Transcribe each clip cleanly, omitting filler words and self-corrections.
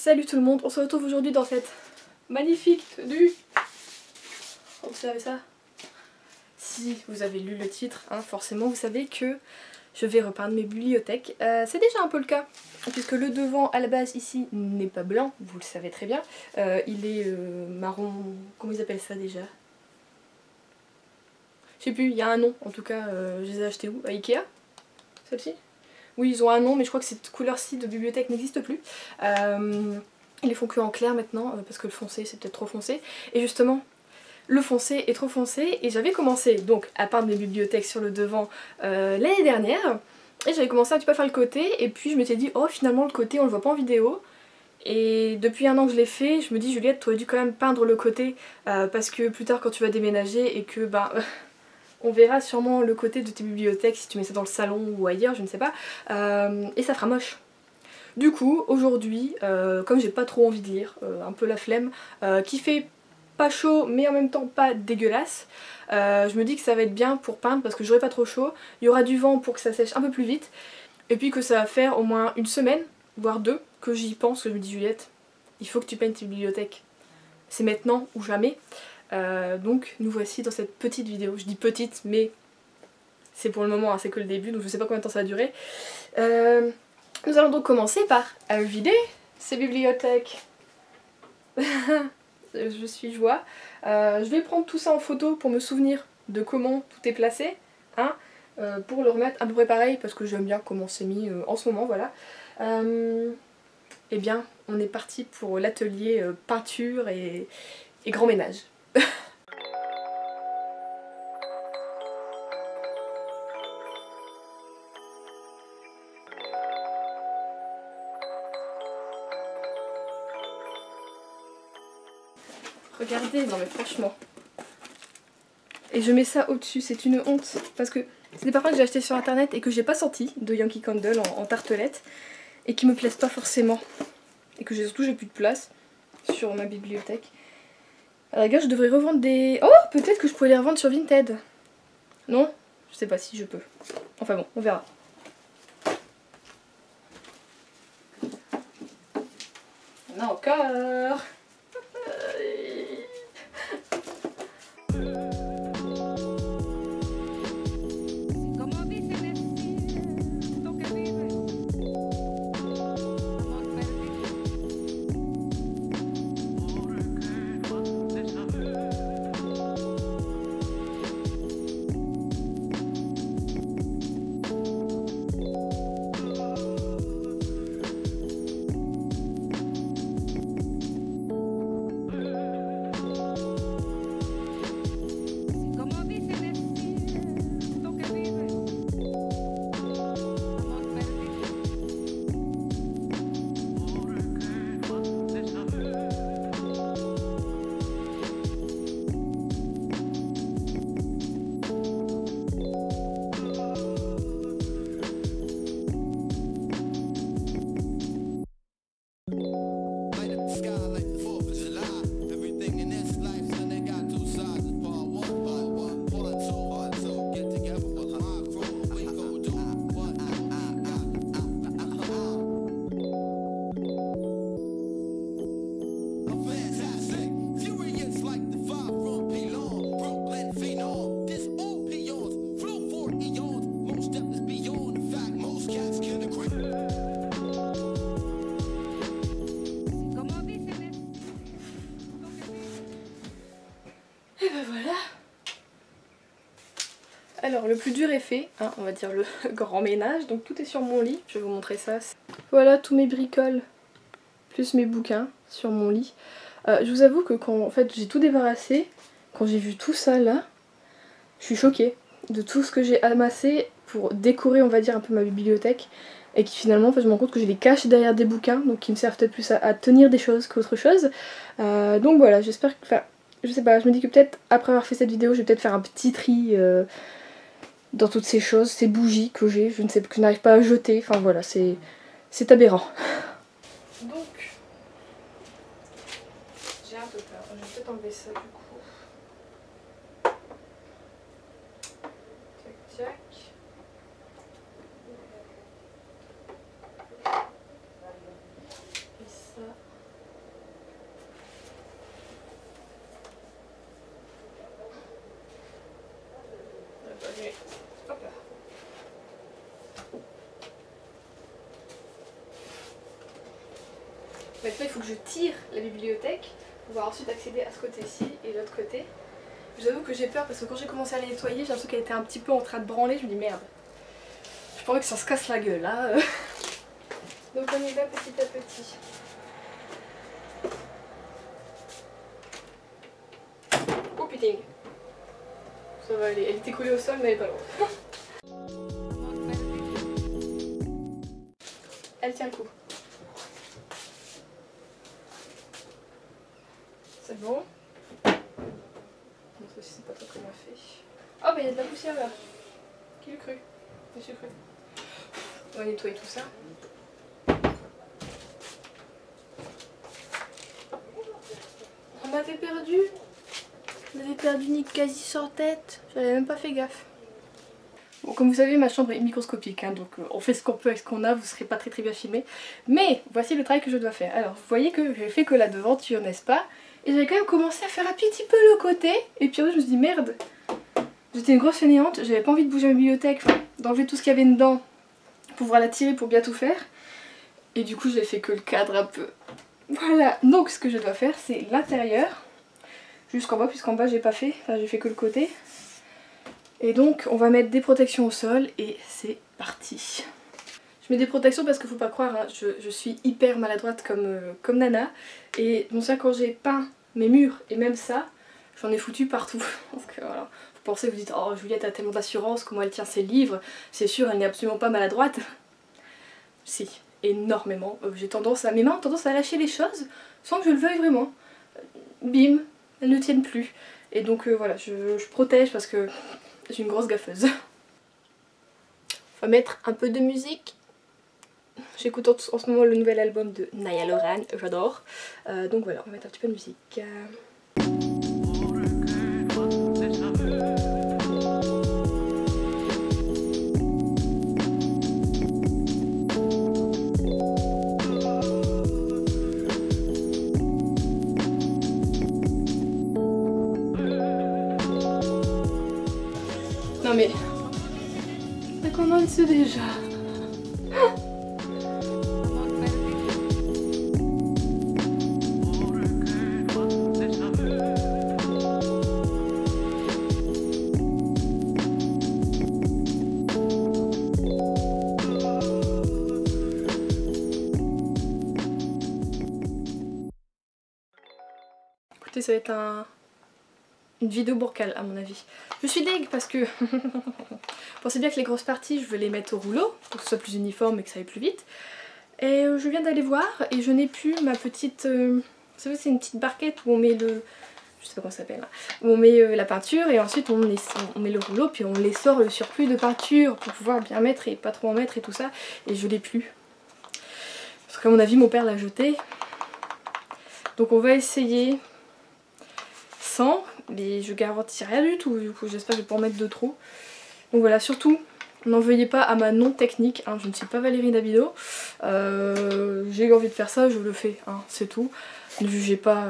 Salut tout le monde, on se retrouve aujourd'hui dans cette magnifique tenue. Vous savez ça? Si vous avez lu le titre, hein, forcément vous savez que je vais repeindre mes bibliothèques. C'est déjà un peu le cas, puisque le devant à la base ici n'est pas blanc, vous le savez très bien. Il est marron, comment ils appellent ça déjà? Je sais plus, il y a un nom en tout cas, je les ai achetés où? À Ikea? Celle-ci? Oui, ils ont un nom, mais je crois que cette couleur-ci de bibliothèque n'existe plus. Ils les font que en clair maintenant, parce que le foncé c'est peut-être trop foncé. Et justement, le foncé est trop foncé, et j'avais commencé donc à peindre mes bibliothèques sur le devant l'année dernière. Et j'avais commencé un petit peu à faire le côté, et puis je m'étais dit, oh finalement le côté on le voit pas en vidéo. Et depuis un an que je l'ai fait, je me dis Juliette, tu aurais dû quand même peindre le côté, parce que plus tard quand tu vas déménager et que ben... on verra sûrement le côté de tes bibliothèques si tu mets ça dans le salon ou ailleurs, je ne sais pas, et ça fera moche. Du coup, aujourd'hui, comme j'ai pas trop envie de lire, un peu la flemme, qui fait pas chaud mais en même temps pas dégueulasse, je me dis que ça va être bien pour peindre parce que j'aurai pas trop chaud, il y aura du vent pour que ça sèche un peu plus vite, et puis que ça va faire au moins une semaine, voire deux, que j'y pense, que je me dis Juliette, il faut que tu peignes tes bibliothèques. C'est maintenant ou jamais. Donc nous voici dans cette petite vidéo. Je dis petite mais c'est pour le moment, hein, c'est que le début, donc je sais pas combien de temps ça va durer. Nous allons donc commencer par vider ces bibliothèques. Je suis joie. Je vais prendre tout ça en photo pour me souvenir de comment tout est placé, hein, pour le remettre à peu près pareil parce que j'aime bien comment c'est mis en ce moment, voilà. Eh bien on est parti pour l'atelier peinture et grand ménage. Regardez, non mais franchement. Et je mets ça au-dessus, c'est une honte. Parce que c'est des parfums que j'ai achetés sur internet et que j'ai pas senti de Yankee Candle en tartelette. Et qui me plaisent pas forcément. Et que surtout j'ai plus de place sur ma bibliothèque. À la rigueur je devrais revendre des... Oh, peut-être que je pourrais les revendre sur Vinted. Non? Je sais pas si je peux. Enfin bon, on verra. Non, encore. Alors le plus dur est fait, hein, on va dire le grand ménage, donc tout est sur mon lit, je vais vous montrer ça. Voilà tous mes bricoles, plus mes bouquins sur mon lit. Je vous avoue que quand en fait j'ai tout débarrassé, quand j'ai vu tout ça là, je suis choquée de tout ce que j'ai amassé pour décorer on va dire un peu ma bibliothèque. Et qui finalement en fait, je me rends compte que j'ai les caches derrière des bouquins, donc qui me servent peut-être plus à tenir des choses qu'autre chose. Donc voilà, j'espère que... Enfin, je sais pas, je me dis que peut-être après avoir fait cette vidéo, je vais peut-être faire un petit tri... dans toutes ces choses, ces bougies que j'ai, je ne sais, que je n'arrive pas à jeter, enfin voilà, c'est aberrant. Donc, j'ai un peu peur, je vais peut-être enlever ça du coup. Tac tac. Et ça. Maintenant il faut que je tire la bibliothèque pour pouvoir ensuite accéder à ce côté-ci et l'autre côté. J'avoue que j'ai peur parce que quand j'ai commencé à la nettoyer, j'ai l'impression qu'elle était un petit peu en train de branler, je me dis merde. Je pourrais que ça se casse la gueule là. Donc on y va petit à petit. Oh putain. Ça va aller, elle était collée au sol mais elle est pas loin. Elle tient le coup. C'est bon. Non, ça aussi c'est pas trop comment elle fait. Oh bah il y a de la poussière là. Qui l'eût cru? Je suis cru. On va nettoyer tout ça. On m'avait perdu. On avait perdu Nick quasi sans tête. J'avais même pas fait gaffe. Bon, comme vous savez, ma chambre est microscopique, hein, donc on fait ce qu'on peut avec ce qu'on a, vous serez pas très bien filmé. Mais voici le travail que je dois faire. Alors vous voyez que j'ai fait que la devanture, n'est-ce pas? Et j'avais quand même commencé à faire un petit peu le côté. Et puis après je me suis dit merde. J'étais une grosse fainéante, j'avais pas envie de bouger ma bibliothèque, d'enlever tout ce qu'il y avait dedans pour pouvoir la tirer pour bien tout faire. Et du coup j'ai fait que le cadre un peu. Voilà, donc ce que je dois faire c'est l'intérieur jusqu'en bas, puisqu'en bas j'ai pas fait, enfin j'ai fait que le côté. Et donc on va mettre des protections au sol et c'est parti. Je mets des protections parce qu'il faut pas croire, hein, je suis hyper maladroite comme Nana. Et bon ça quand j'ai peint mes murs et même ça, j'en ai foutu partout. Parce que voilà, vous pensez, vous dites oh Juliette a tellement d'assurance, comment elle tient ses livres, c'est sûr elle n'est absolument pas maladroite. Si, énormément. J'ai tendance à, mes mains ont tendance à lâcher les choses sans que je le veuille vraiment. Bim, elles ne tiennent plus. Et donc voilà, je protège parce que j'ai une grosse gaffeuse. On va mettre un peu de musique. J'écoute en ce moment le nouvel album de Naya Loran, j'adore. Donc voilà, on va mettre un petit peu de musique. Non mais... Ça commence déjà. Écoutez, ça va être une vidéo bourcale à mon avis. Je suis deg parce que pensez bien que les grosses parties je veux les mettre au rouleau pour que ce soit plus uniforme et que ça aille plus vite. Et je viens d'aller voir et je n'ai plus ma petite... vous savez c'est une petite barquette où on met le... Je sais pas comment ça s'appelle. Où on met la peinture et ensuite on met le rouleau puis on les sort le surplus de peinture pour pouvoir bien mettre et pas trop en mettre et tout ça. Et je l'ai plus. Parce qu'à mon avis mon père l'a jeté. Donc on va essayer... sans, mais je garantis rien du tout, du coup j'espère que je vais pas en mettre de trop. Donc voilà, surtout n'en veuillez pas à ma non technique, hein, je ne suis pas Valérie Dabido, j'ai envie de faire ça, je le fais, hein, c'est tout. Ne jugez pas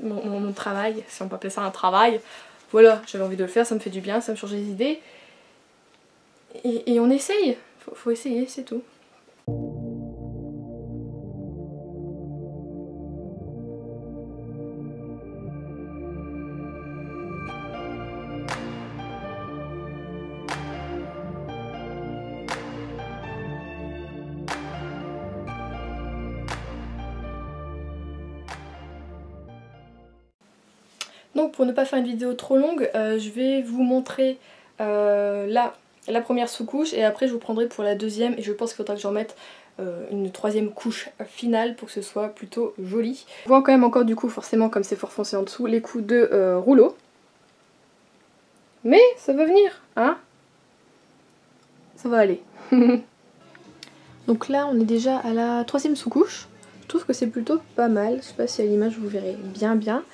mon travail, si on peut appeler ça un travail. Voilà, j'avais envie de le faire, ça me fait du bien, ça me change les idées. Et on essaye, faut essayer, c'est tout. Donc pour ne pas faire une vidéo trop longue, je vais vous montrer la première sous-couche et après je vous prendrai pour la deuxième et je pense qu'il faudra que j'en mette une troisième couche finale pour que ce soit plutôt joli. Je vois quand même encore du coup forcément comme c'est fort foncé en dessous les coups de rouleau. Mais ça va venir, hein? Ça va aller. Donc là on est déjà à la troisième sous-couche. Je trouve que c'est plutôt pas mal, je sais pas si à l'image vous verrez bien.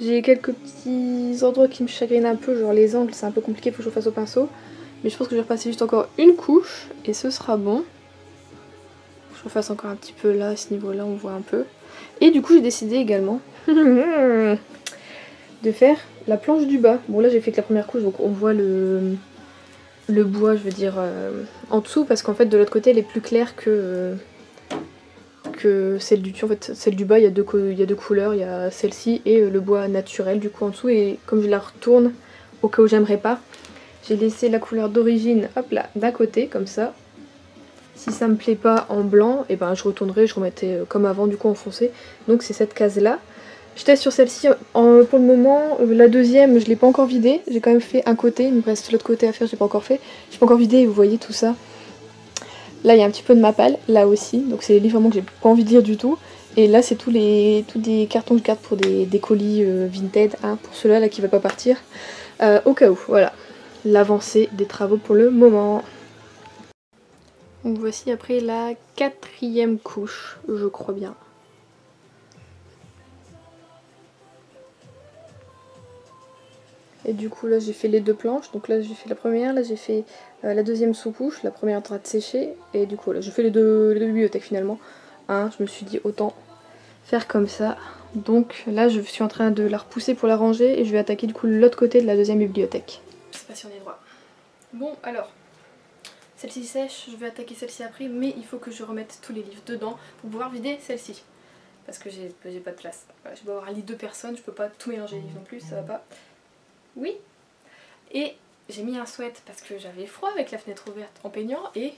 J'ai quelques petits endroits qui me chagrinent un peu, genre les angles c'est un peu compliqué, faut que je le fasse au pinceau. Mais je pense que je vais repasser juste encore une couche et ce sera bon. Je refasse encore un petit peu là, à ce niveau là on voit un peu. Et du coup j'ai décidé également de faire la planche du bas. Bon là j'ai fait que la première couche donc on voit le le bois, je veux dire, en dessous, parce qu'en fait de l'autre côté elle est plus claire que celle du dessus. En fait celle du bas il y a deux couleurs, il y a celle-ci et le bois naturel du coup en dessous, et comme je la retourne au cas où j'aimerais pas, j'ai laissé la couleur d'origine, hop là, d'un côté comme ça. Si ça me plaît pas en blanc, et ben je retournerai, je remettais comme avant du coup en foncé. Donc c'est cette case là. Je teste sur celle-ci pour le moment. La deuxième je l'ai pas encore vidée, j'ai quand même fait un côté, il me reste l'autre côté à faire, j'ai pas encore fait. J'ai pas encore vidé et vous voyez tout ça. Là il y a un petit peu de mappal, là aussi, donc c'est les livres vraiment que j'ai pas envie de lire du tout. Et là c'est tous des cartons que je garde pour des colis Vinted, hein, pour ceux-là là, qui ne veulent pas partir. Au cas où, voilà. L'avancée des travaux pour le moment. Donc voici après la 4e couche, je crois bien. Et du coup là j'ai fait les 2 planches, donc là j'ai fait la première, là j'ai fait la deuxième sous-couche, la première en train de sécher, et du coup là je fais les deux bibliothèques finalement. Hein, je me suis dit autant faire comme ça. Donc là je suis en train de la repousser pour la ranger et je vais attaquer du coup l'autre côté de la deuxième bibliothèque. Je sais pas si on est droit. Bon alors, celle-ci sèche, je vais attaquer celle-ci après, mais il faut que je remette tous les livres dedans pour pouvoir vider celle-ci. Parce que j'ai pas de place. Voilà, je dois avoir un lit de 2 personnes, je peux pas tout mélanger les livres non plus, ça va pas. Oui. Et j'ai mis un sweat parce que j'avais froid avec la fenêtre ouverte en peignant, et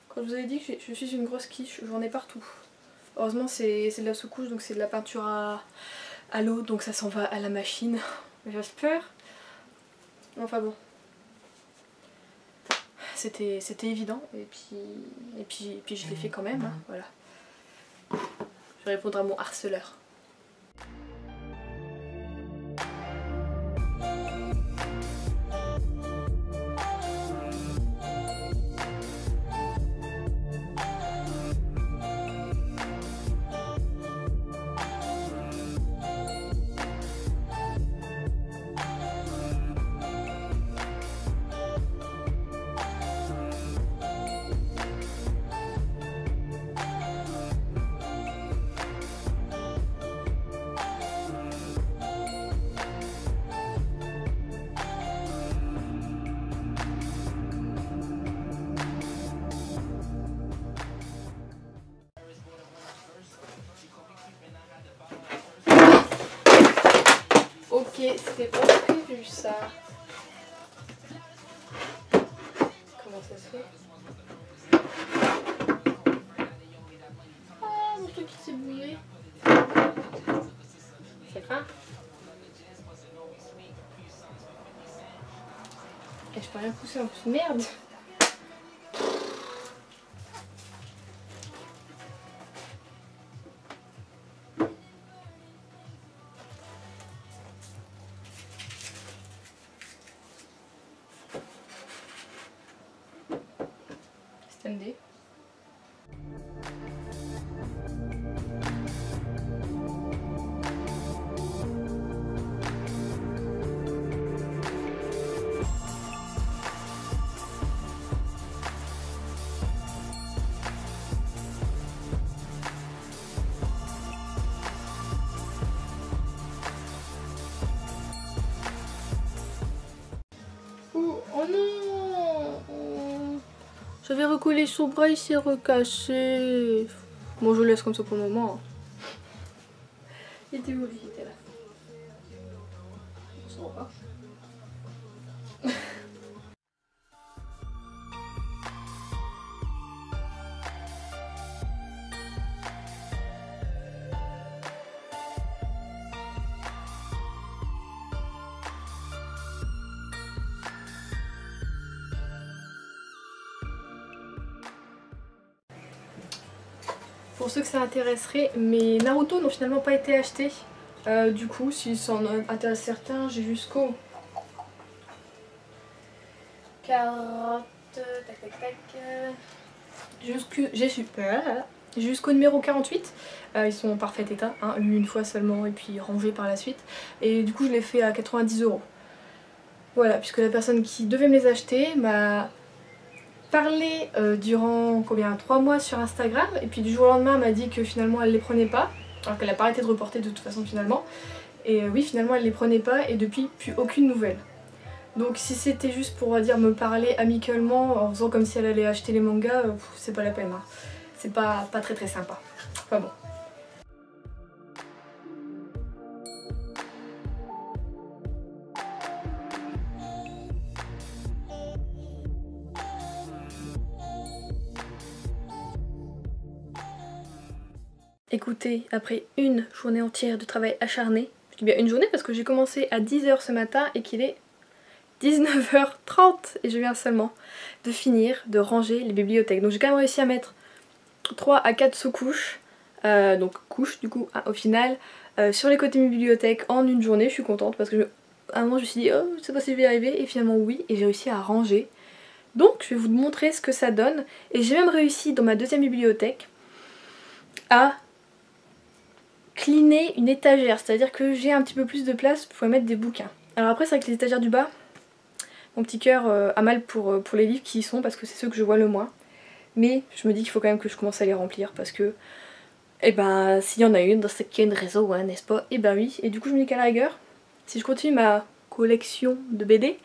quand je vous avais dit que je suis une grosse quiche, j'en ai partout. Heureusement c'est de la sous-couche, donc c'est de la peinture à l'eau, donc ça s'en va à la machine. J'espère. Enfin bon. C'était évident, et puis je l'ai fait quand même, hein, voilà. Je vais répondre à mon harceleur. Ok, c'était pas prévu ça. Comment ça se fait? Ah, mon truc qui s'est bougé. C'est fin. Et je peux rien pousser en plus. Merde. Standé. Oh non! J'avais recollé son bras, il s'est recassé. Bon, je le laisse comme ça pour le moment. Il était où lui? Il était là. On s'en va. Pour ceux que ça intéresserait, mes Naruto n'ont finalement pas été achetés. Du coup, si ça en intéresse certains, j'ai jusqu'au 40... Tac tac tac... Jusqu'au numéro 48. Ils sont en parfait état, hein, lus une fois seulement et puis rangés par la suite. Et du coup je les fais à 90 €. Voilà, puisque la personne qui devait me les acheter m'a parlé durant 3 mois sur Instagram, et puis du jour au lendemain elle m'a dit que finalement elle les prenait pas, alors qu'elle a pas arrêté de reporter de toute façon finalement. Et oui, finalement elle les prenait pas, et depuis plus aucune nouvelle. Donc si c'était juste pour, on va dire, me parler amicalement en faisant comme si elle allait acheter les mangas, c'est pas la peine. Hein. C'est pas très très sympa. Enfin bon. Écoutez, après une journée entière de travail acharné, je dis bien une journée parce que j'ai commencé à 10 h ce matin et qu'il est 19 h 30 et je viens seulement de finir de ranger les bibliothèques. Donc j'ai quand même réussi à mettre 3 à 4 sous-couches, donc couches du coup au final, sur les côtés de mes bibliothèques en une journée. Je suis contente parce que à un moment je me suis dit oh je sais pas si je vais y arriver et finalement oui, et j'ai réussi à ranger. Donc je vais vous montrer ce que ça donne et j'ai même réussi dans ma deuxième bibliothèque à cleaner une étagère, c'est-à-dire que j'ai un petit peu plus de place pour mettre des bouquins. Alors après c'est vrai que les étagères du bas, mon petit cœur a mal pour les livres qui y sont parce que c'est ceux que je vois le moins. Mais je me dis qu'il faut quand même que je commence à les remplir parce que, eh ben, s'il y en a une, c'est qu'il y a une raison, hein, n'est-ce pas? Eh ben oui, et du coup je me dis qu'à la rigueur, si je continue ma collection de BD,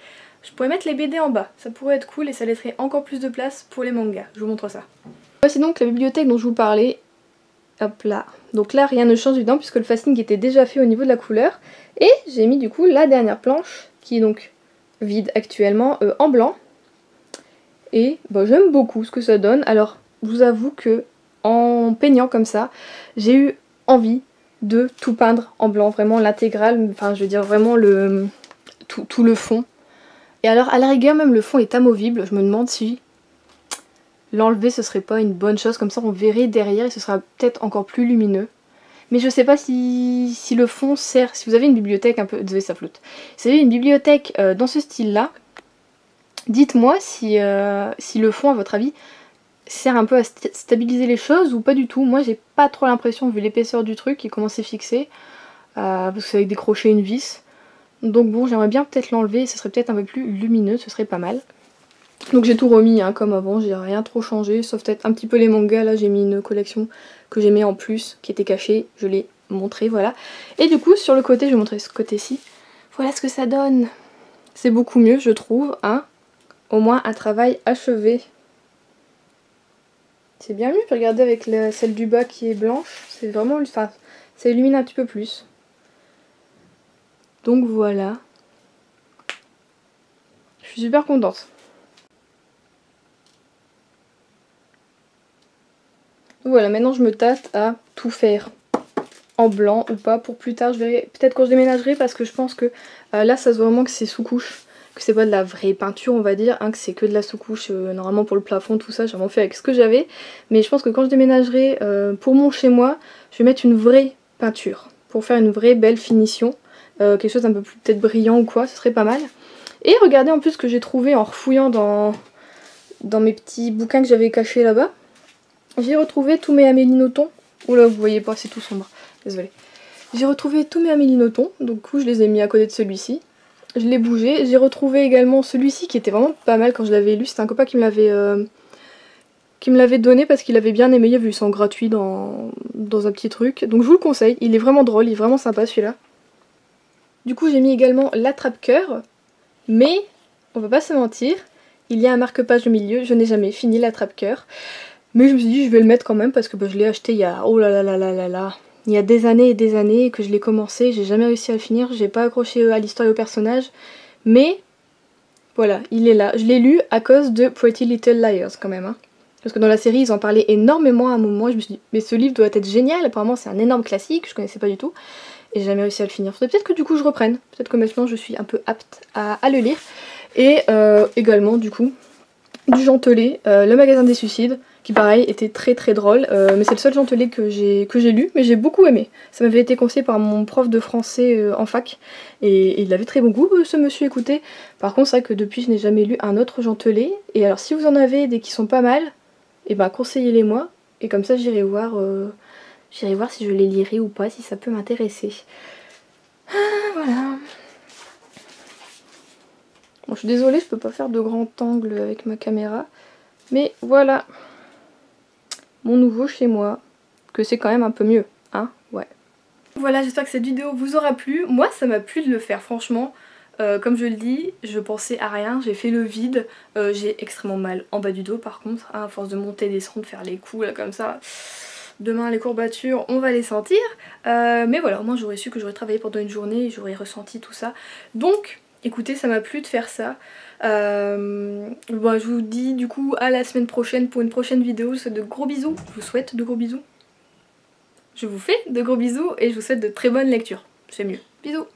je pourrais mettre les BD en bas. Ça pourrait être cool et ça laisserait encore plus de place pour les mangas. Je vous montre ça. Voici donc la bibliothèque dont je vous parlais. Hop là. Donc là rien ne change évidemment puisque le fasting était déjà fait au niveau de la couleur. Et j'ai mis du coup la dernière planche qui est donc vide actuellement en blanc. Et bah, j'aime beaucoup ce que ça donne. Alors je vous avoue que en peignant comme ça, j'ai eu envie de tout peindre en blanc, vraiment l'intégrale, enfin je veux dire vraiment tout le fond. Et alors à la rigueur même le fond est amovible, je me demande si l'enlever ce serait pas une bonne chose, comme ça on verrait derrière et ce sera peut-être encore plus lumineux. Mais je sais pas si le fond sert, si vous avez une bibliothèque un peu, désolé ça flotte, si vous avez une bibliothèque dans ce style là, dites-moi si le fond à votre avis sert un peu à stabiliser les choses ou pas du tout. Moi j'ai pas trop l'impression vu l'épaisseur du truc et comment c'est fixé, parce que c'est avec des crochets et une vis. Donc bon j'aimerais bien peut-être l'enlever, ce serait peut-être un peu plus lumineux, ce serait pas mal. Donc j'ai tout remis hein, comme avant, j'ai rien trop changé, sauf peut-être un petit peu les mangas. Là j'ai mis une collection que j'aimais en plus, qui était cachée, je l'ai montré, voilà. Et du coup sur le côté, je vais montrer ce côté-ci, voilà ce que ça donne. C'est beaucoup mieux je trouve, hein. Au moins un travail achevé. C'est bien mieux, puis regardez avec celle du bas qui est blanche, c'est vraiment, enfin ça illumine un petit peu plus. Donc voilà. Je suis super contente. Voilà, maintenant je me tâte à tout faire en blanc ou pas pour plus tard. Je verrai peut-être quand je déménagerai parce que je pense que là ça se voit vraiment que c'est sous-couche, que c'est pas de la vraie peinture on va dire, hein, que c'est que de la sous-couche normalement pour le plafond tout ça, j'ai vraiment fait avec ce que j'avais. Mais je pense que quand je déménagerai pour mon chez moi, je vais mettre une vraie peinture pour faire une vraie belle finition, quelque chose d'un peu plus peut-être brillant ou quoi, ce serait pas mal. Et regardez en plus ce que j'ai trouvé en refouillant dans mes petits bouquins que j'avais cachés là-bas. J'ai retrouvé tous mes Amélie Nothomb. Oula, vous voyez pas, c'est tout sombre. Désolée. J'ai retrouvé tous mes Amélie Nothomb. Donc, du coup, je les ai mis à côté de celui-ci. Je l'ai bougé. J'ai retrouvé également celui-ci qui était vraiment pas mal quand je l'avais lu. C'était un copain qui me l'avait donné parce qu'il avait bien aimé. Il avait eu ça en gratuit dans un petit truc. Donc, je vous le conseille. Il est vraiment drôle. Il est vraiment sympa celui-là. Du coup, j'ai mis également l'attrape-cœur. Mais, on va pas se mentir, il y a un marque-page au milieu. Je n'ai jamais fini l'attrape-cœur. Mais je me suis dit je vais le mettre quand même parce que je l'ai acheté il y a oh là là là là là là, il y a des années et des années que je l'ai commencé, j'ai jamais réussi à le finir, j'ai pas accroché à l'histoire et au personnage. Mais voilà, il est là. Je l'ai lu à cause de Pretty Little Liars quand même. Hein. Parce que dans la série ils en parlaient énormément à un moment, je me suis dit mais ce livre doit être génial, apparemment c'est un énorme classique, je connaissais pas du tout. Et j'ai jamais réussi à le finir. Peut-être que du coup je reprenne, peut-être que maintenant je suis un peu apte à le lire. Et également du coup du Gentelet, le magasin des suicides, qui pareil était très très drôle, mais c'est le seul Gentelet que j'ai lu, mais j'ai beaucoup aimé. Ça m'avait été conseillé par mon prof de français en fac, et il avait très bon goût ce monsieur, écoutez. Par contre c'est vrai que depuis je n'ai jamais lu un autre Gentelet, et alors si vous en avez des qui sont pas mal, et ben conseillez-les moi, et comme ça j'irai voir si je les lirai ou pas, si ça peut m'intéresser. Ah, voilà. Bon, je suis désolée, je peux pas faire de grand angle avec ma caméra. Mais voilà. Mon nouveau chez moi. Que c'est quand même un peu mieux, hein, ouais. Voilà, j'espère que cette vidéo vous aura plu. Moi, ça m'a plu de le faire, franchement. Comme je le dis, je pensais à rien, j'ai fait le vide, j'ai extrêmement mal en bas du dos par contre, hein, à force de monter, descendre, faire les coups là comme ça. Demain les courbatures, on va les sentir. Mais voilà, au moins j'aurais su que j'aurais travaillé pendant une journée et j'aurais ressenti tout ça. Donc, écoutez, ça m'a plu de faire ça. Bon, je vous dis du coup à la semaine prochaine pour une prochaine vidéo. Je vous souhaite de gros bisous. Je vous souhaite de gros bisous. Je vous fais de gros bisous et je vous souhaite de très bonnes lectures. C'est mieux. Bisous.